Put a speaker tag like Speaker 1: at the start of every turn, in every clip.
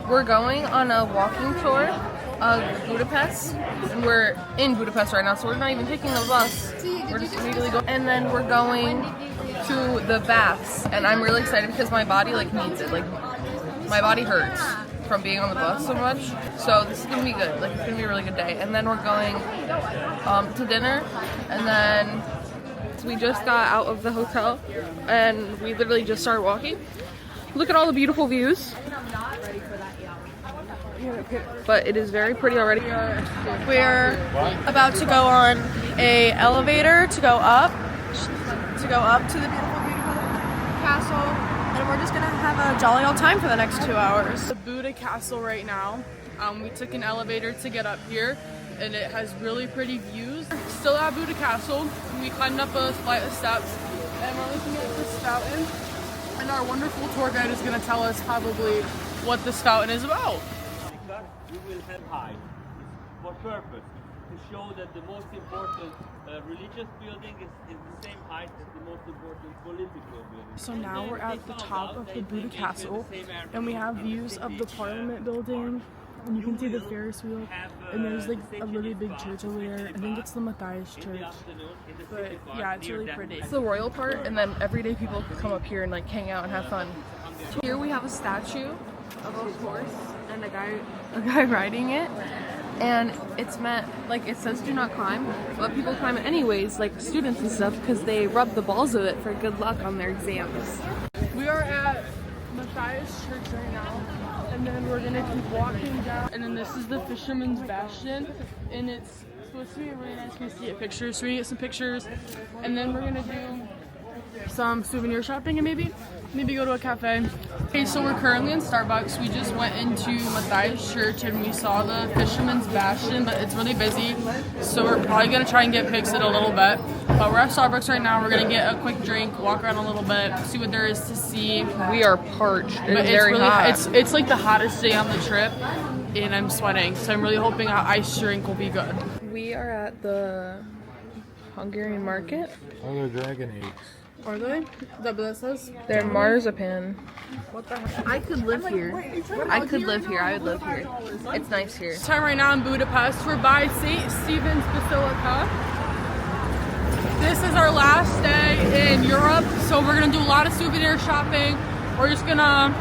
Speaker 1: We're going on a walking tour of Budapest, and we're in Budapest right now, so we're not even taking the bus. We're just immediately going, and then we're going to the baths, and I'm really excited because my body like needs it. Like my body hurts from being on the bus so much, so this is gonna be good. Like it's gonna be a really good day. And then we're going to dinner, and then we just got out of the hotel, and we literally just started walking. Look at all the beautiful views. But it is very pretty already.
Speaker 2: We're about to go on a elevator to go up to the beautiful castle, and we're just gonna have a jolly old time for the next 2 hours.
Speaker 3: The Buda Castle right now. We took an elevator to get up here, and it has really pretty views. Still at Buda Castle. We climbed up a flight of steps, and we're looking at this fountain. And our wonderful tour guide is gonna tell us probably what this fountain is about.
Speaker 4: We will have high for purpose to show that the most important religious building is the same height as the most important political building.
Speaker 3: So now we're at the top of the Buda Castle, and we have views of the Parliament building, and you can see the Ferris wheel, and there's like a really big church over there. I think it's the Matthias Church, but yeah, it's really pretty.
Speaker 1: It's the royal part, and then everyday people can come up here and like hang out and have fun. Here we have a statue of a horse and a guy riding it, and it's meant, like it says do not climb, but people climb it anyways, like students and stuff, because they rub the balls of it for good luck on their exams.
Speaker 3: We are at Matthias Church right now, and then we're gonna keep walking down, and then this is the Fisherman's Bastion, and it's supposed to be a really nice place to get pictures, so we get some pictures, and then we're gonna do some souvenir shopping and maybe go to a cafe. Okay, so we're currently in Starbucks. We just went into Matthias Church and we saw the Fisherman's Bastion, but it's really busy, so we're probably gonna try and get pics in a little bit. But we're at Starbucks right now. We're gonna get a quick drink, walk around a little bit, see what there is to see.
Speaker 1: We are parched.
Speaker 3: But
Speaker 1: It's very
Speaker 3: really
Speaker 1: hot.
Speaker 3: It's like the hottest day on the trip, and I'm sweating. So I'm really hoping our ice drink will be good.
Speaker 1: We are at the Hungarian market.
Speaker 5: Oh, they're dragon eggs.
Speaker 3: Are they? Is that what that says?
Speaker 1: They're marzipan.
Speaker 3: What the heck?
Speaker 1: I could live here. I could live here. I would live here. It's nice here.
Speaker 3: Time right now in Budapest. We're by St. Stephen's Basilica. This is our last day in Europe, so we're gonna do a lot of souvenir shopping. We're just gonna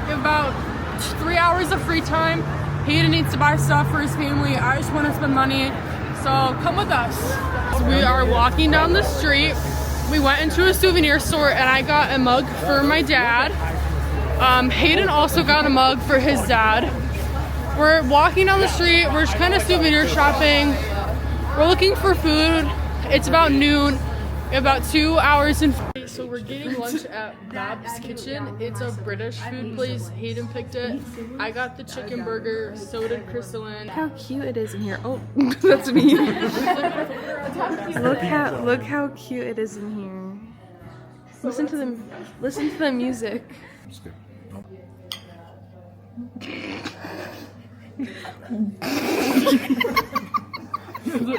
Speaker 3: give about 3 hours of free time. Hayden needs to buy stuff for his family. I just want to spend money, so come with us. We are walking down the street. We went into a souvenir store and I got a mug for my dad. Hayden also got a mug for his dad. We're walking down the street. We're just kind of souvenir shopping. We're looking for food. It's about noon. About 2 hours and. So we're getting lunch at Bob's Kitchen. It's a British food place. Hayden picked it. I got the chicken burger. So did Crystalline.
Speaker 1: How cute it is in here. Oh, that's me. Look how cute it is in here. Listen to the music.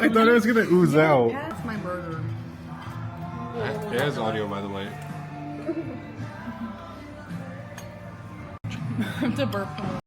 Speaker 5: I thought it was gonna ooze out.
Speaker 1: That's my burger.
Speaker 5: It has audio, by the way.
Speaker 3: I have to burp.